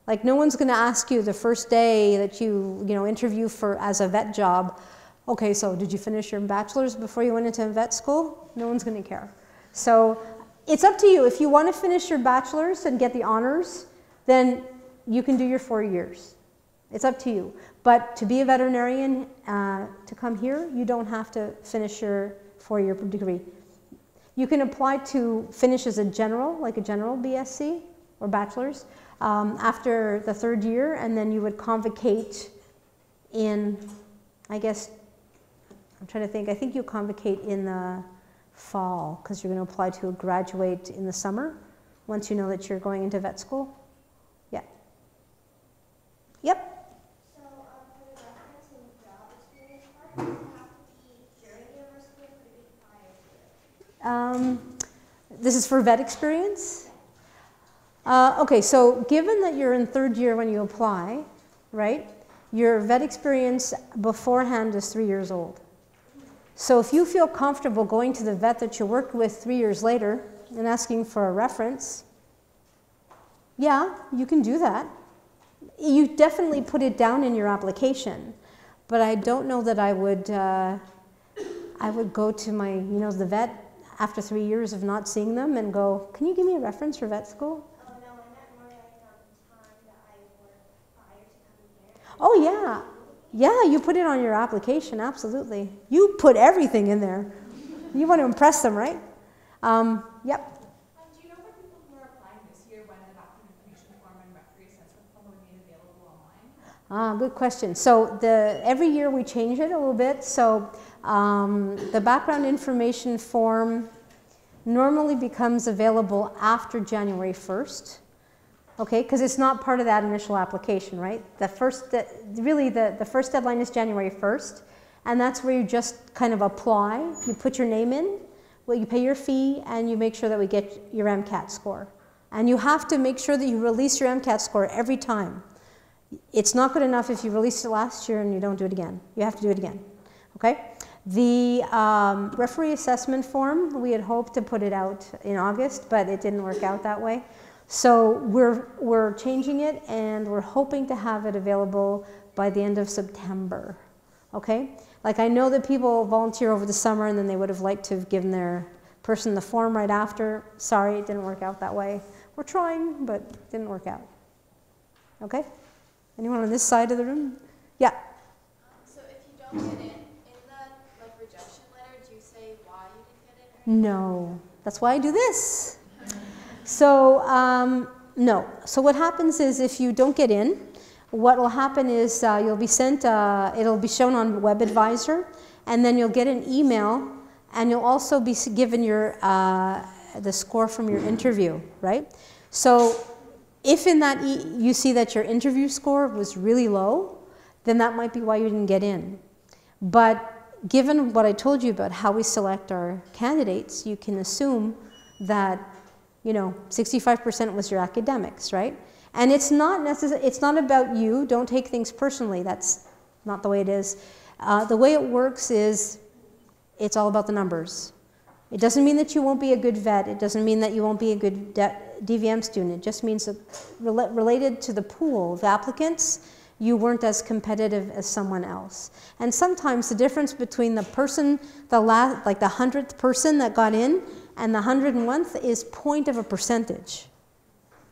Like, no one's going to ask you the first day that you interview as a vet job, okay, so did you finish your bachelor's before you went into vet school? No one's going to care. So it's up to you. If you want to finish your bachelor's and get the honors, then you can do your 4 years. It's up to you. But to be a veterinarian, to come here, you don't have to finish your 4-year degree. You can apply to finish as a general, like a general BSc or bachelor's, after the 3rd year, and then you would convocate in, I guess, I'm trying to think, I think you convocate in the fall, because you're going to apply to graduate in the summer, once you know that you're going into vet school. Yeah. Yep. So for the reference and job experience part, does it have to be during university or could it be prior to it? This is for vet experience? Okay, so given that you're in 3rd year when you apply, right, your vet experience beforehand is 3 years old. So if you feel comfortable going to the vet that you worked with 3 years later and asking for a reference, yeah, you can do that. You definitely put it down in your application, but I don't know that I would go to my, the vet after 3 years of not seeing them and go, can you give me a reference for vet school? Oh no, I meant more like time that I worked prior to coming here. Oh yeah. Yeah, you put it on your application, absolutely. You put everything in there. You want to impress them, right? Yep. Do you know for people who are applying this year when the background information form and referee assessment form will be made available online? Good question. So every year we change it a little bit. So the background information form normally becomes available after January 1st. Okay, because it's not part of that initial application, right? The first deadline is January 1st, and that's where you just kind of apply. You put your name in, you pay your fee, and you make sure that we get your MCAT score. And you have to make sure that you release your MCAT score every time. It's not good enough if you released it last year and you don't do it again. You have to do it again, okay? The referee assessment form, we had hoped to put it out in August, but it didn't work out that way. So we're changing it, and we're hoping to have it available by the end of September, okay? Like, I know that people volunteer over the summer and then they would have liked to have given their person the form right after. Sorry, it didn't work out that way. We're trying, but it didn't work out. Okay? Anyone on this side of the room? Yeah? So if you don't get in the rejection letter, do you say why you didn't get in? No. That's why I do this. So, no. So what happens is if you don't get in, what will happen is you'll be sent, it'll be shown on WebAdvisor, and then you'll get an email, and you'll also be given your, the score from your interview, right? So if in that you see that your interview score was really low, then that might be why you didn't get in. But given what I told you about how we select our candidates, you can assume that 65% was your academics, right? And it's not it's not about you. Don't take things personally. That's not the way it is. The way it works is it's all about the numbers. It doesn't mean that you won't be a good vet. It doesn't mean that you won't be a good DVM student. It just means that related to the pool of applicants, you weren't as competitive as someone else. And sometimes the difference between the person, like the 100th person that got in and the 101st is 0.1%.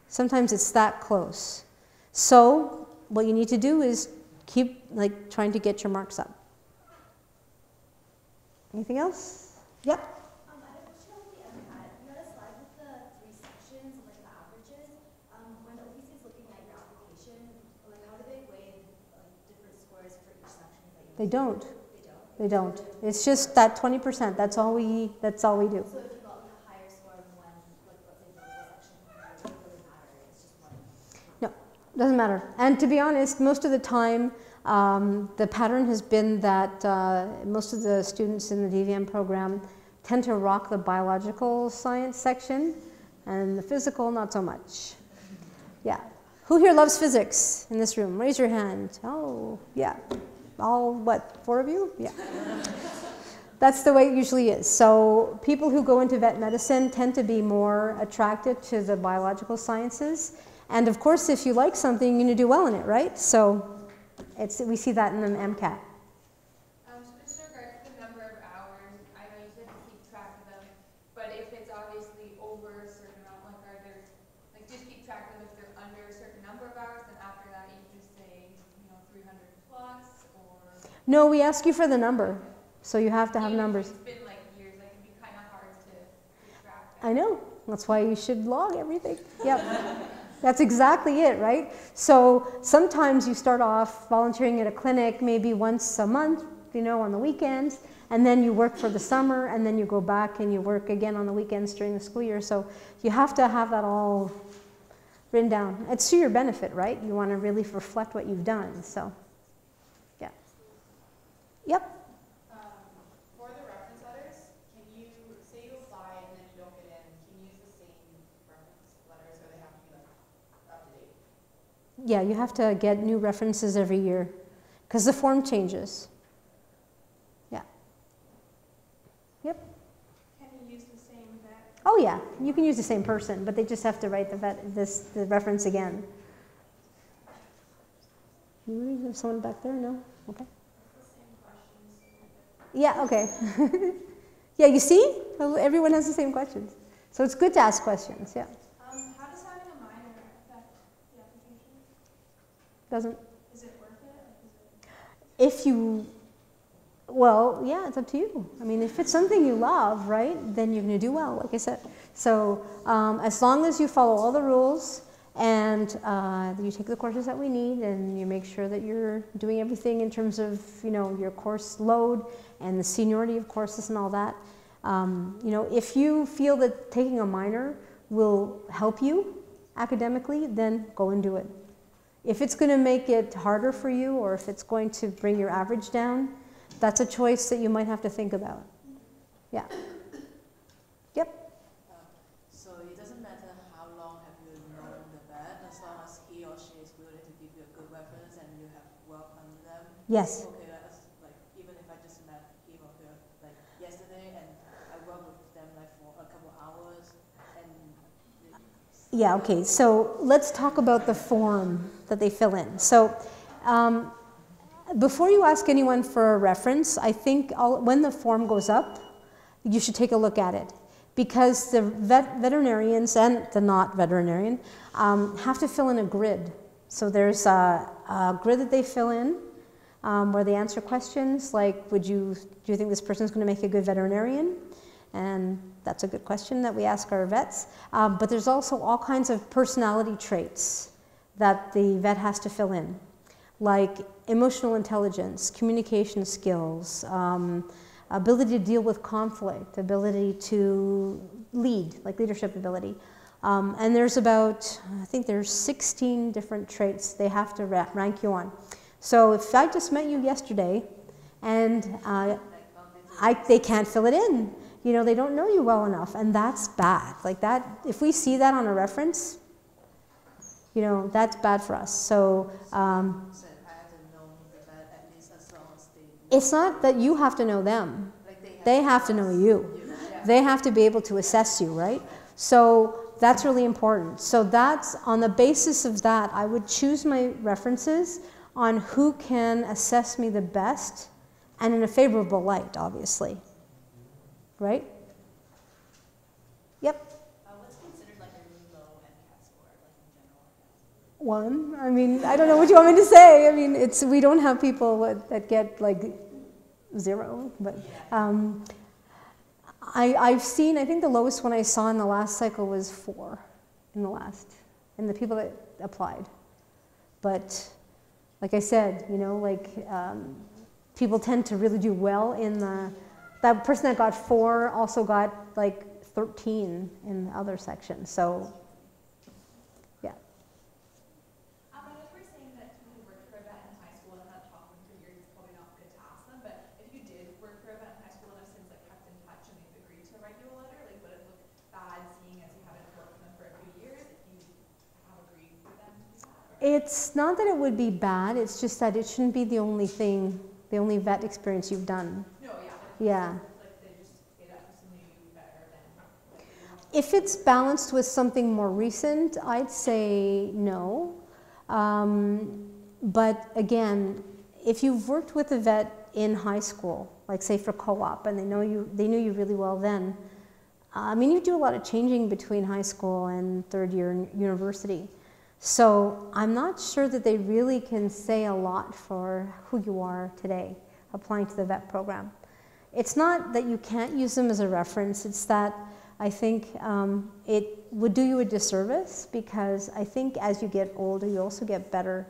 Sometimes it's that close. So what you need to do is keep like trying to get your marks up. Anything else? Yep. I had a question on the MCAT. You had a slide with the 3 sections and like the averages. When OPC is looking at your application, like how do they weigh like different scores for each section that you? They don't. They don't. They don't. It's just that 20%. That's all we do. So if you got like a higher score in one, like let's say vertical section, it doesn't really matter. It's just one. No, doesn't matter. And to be honest, most of the time, the pattern has been that most of the students in the DVM program tend to rock the biological science section, and the physical, not so much. Yeah. Who here loves physics in this room? Raise your hand. Oh, yeah. All, what, 4 of you? Yeah. That's the way it usually is. So people who go into vet medicine tend to be more attracted to the biological sciences. And of course, if you like something, you're going to do well in it, right? So we see that in the MCAT. So just in regards to the number of hours, I know you said to keep track of them, but if it's obviously over a certain amount, like are there, like just keep track of them if they're under a certain number of hours, and after that you just say, 300 plus, or? No, we ask you for the number, so you have to have numbers. It's been like years, like it'd be kind of hard to keep track of. I know. That's why you should log everything. Yep. That's exactly it, right? So sometimes you start off volunteering at a clinic maybe once a month, on the weekends, and then you work for the summer, and then you go back and you work again on the weekends during the school year. So you have to have that all written down. It's to your benefit, right? You want to really reflect what you've done. So, yeah. Yep. For the reference letters, can you, say you apply and then you don't get in, can you use the same reference letters, or they have to be like up to date? Yeah, you have to get new references every year because the form changes. Yeah. Yep. Can you use the same vet? Oh yeah, you can use the same person, but they just have to write the reference again. You have someone back there? No? Okay. It's the same questions. Yeah, okay. Yeah, you see? Everyone has the same questions. So it's good to ask questions, yeah. How does having a minor affect the application? Doesn't, Is it worth it? if you, well, yeah, it's up to you. I mean, if it's something you love, right, then you're going to do well, like I said. So as long as you follow all the rules and you take the courses that we need and you make sure that you're doing everything in terms of, your course load and the seniority of courses and all that. If you feel that taking a minor will help you academically, then go and do it. If it's going to make it harder for you or if it's going to bring your average down, that's a choice that you might have to think about. Yeah. Yep. So it doesn't matter how long have you known the vet, as long as he or she is willing to give you a good reference and you have welcomed them. Yes. Okay, like even if I just met him or her like yesterday and I worked with them like for a couple hours and. Yeah. Okay. So let's talk about the form that they fill in. So. Before you ask anyone for a reference, I think when the form goes up, you should take a look at it. Because the veterinarians and the not veterinarian have to fill in a grid. So there's a grid that they fill in where they answer questions like, do you think this person is going to make a good veterinarian? And that's a good question that we ask our vets. But there's also all kinds of personality traits that the vet has to fill in, like emotional intelligence, communication skills, ability to deal with conflict, ability to lead, like leadership ability. And there's I think there's 16 different traits they have to rank you on. So if I just met you yesterday and they can't fill it in, they don't know you well enough, and that's bad. Like that, if we see that on a reference, that's bad for us. So it's not that you have to know them. They have to know you. They have to be able to assess you, right? So that's really important. So that's on the basis of that, I would choose my references on who can assess me the best and in a favorable light, obviously. Right? Yep. What's considered like a really low MCAT score, like in general? 1. I mean, I don't know what you want me to say. I mean, we don't have people that get like 0, but I've seen, I think the lowest one I saw in the last cycle was 4 in the people that applied. But like I said, you know, like people tend to really do well in that person that got 4 also got like 13 in the other section. So yeah. I know you were saying that you worked for a vet in high school and not talking for years, it's probably not good to ask them, but if you did work for a vet in high school and have since like kept in touch and they've agreed to write you a letter, like would it look bad seeing as you haven't worked with them for a few years if you have agreed for them to do that? Or? It's not that it would be bad, it's just that it shouldn't be the only thing, the only vet experience you've done. No, yeah. Yeah. Like they just say that person knew you better than. If it's balanced with something more recent, I'd say no. But again, if you've worked with a vet in high school, like say for co-op, and they knew you really well then, I mean, you do a lot of changing between high school and third year in university. So I'm not sure that they really can say a lot for who you are today applying to the vet program. It's not that you can't use them as a reference, it's that I think it would do you a disservice, because I think as you get older, you also get better,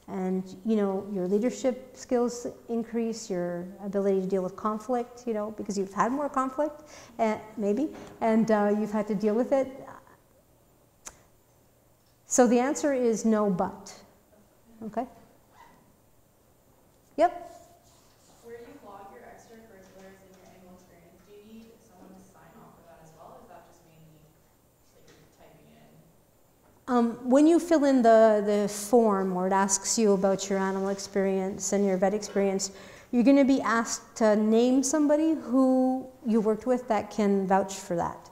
and you know, your leadership skills increase, your ability to deal with conflict, you know, because you've had more conflict, maybe, and you've had to deal with it. So the answer is no, but. Okay? Yep. Where you log your extracurriculars in your annual experience, do you need someone to sign off for that as well? Or is that just mainly like you're typing it in? When you fill in the form where it asks you about your animal experience and your vet experience, you're going to be asked to name somebody who you worked with that can vouch for that.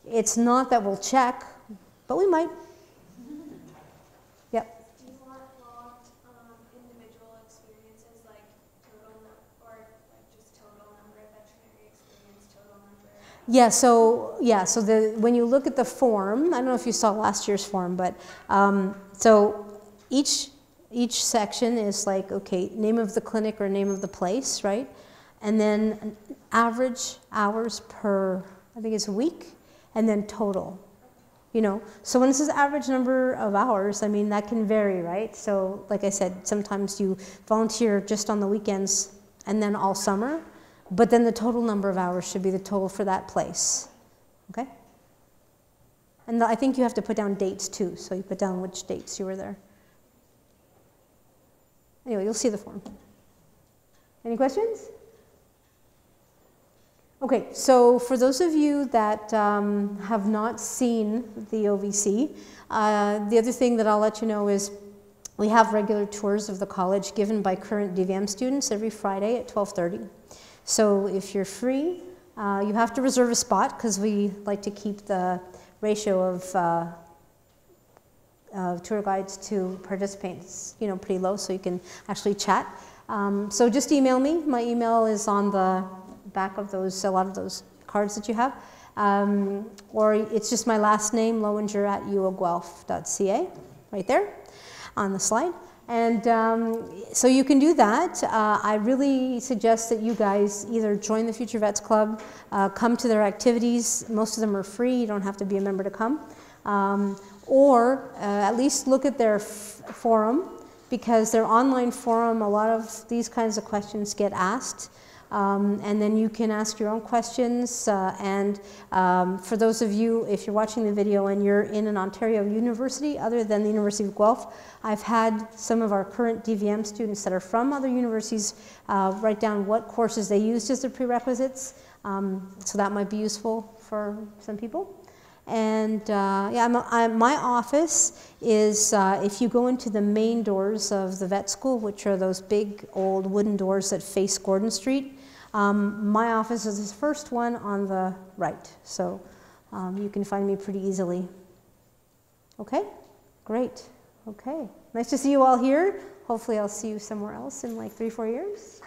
It's not that we'll check, but we might. Yep. Do you want logged individual experiences like total or like just total number of veterinary experience, total number? So when you look at the form, I don't know if you saw last year's form, but so each section is like, okay, name of the clinic or name of the place, right? And then an average hours per, I think it's a week, and then total. You know, so when it says average number of hours, I mean, that can vary, right? So like I said, sometimes you volunteer just on the weekends and then all summer, but then the total number of hours should be the total for that place, okay? And I think you have to put down dates too, so you put down which dates you were there. Anyway, you'll see the form. Any questions? Okay, so for those of you that have not seen the OVC, the other thing that I'll let you know is we have regular tours of the college given by current DVM students every Friday at 12:30. So if you're free, you have to reserve a spot because we like to keep the ratio of tour guides to participants, you know, pretty low so you can actually chat. So just email me. My email is on the back of those, a lot of those cards that you have, or it's just my last name, lowinger@uoguelph.ca, right there on the slide. And so you can do that. I really suggest that you guys either join the Future Vets Club, come to their activities. Most of them are free. You don't have to be a member to come. Or at least look at their forum, because their online forum, a lot of these kinds of questions get asked. And then you can ask your own questions, and for those of you, if you're watching the video and you're in an Ontario university other than the University of Guelph, I've had some of our current DVM students that are from other universities write down what courses they used as their prerequisites, so that might be useful for some people. And yeah, my office is, if you go into the main doors of the vet school, which are those big old wooden doors that face Gordon Street, my office is the first one on the right. So you can find me pretty easily. Okay, great. Okay, nice to see you all here. Hopefully I'll see you somewhere else in like 3-4 years.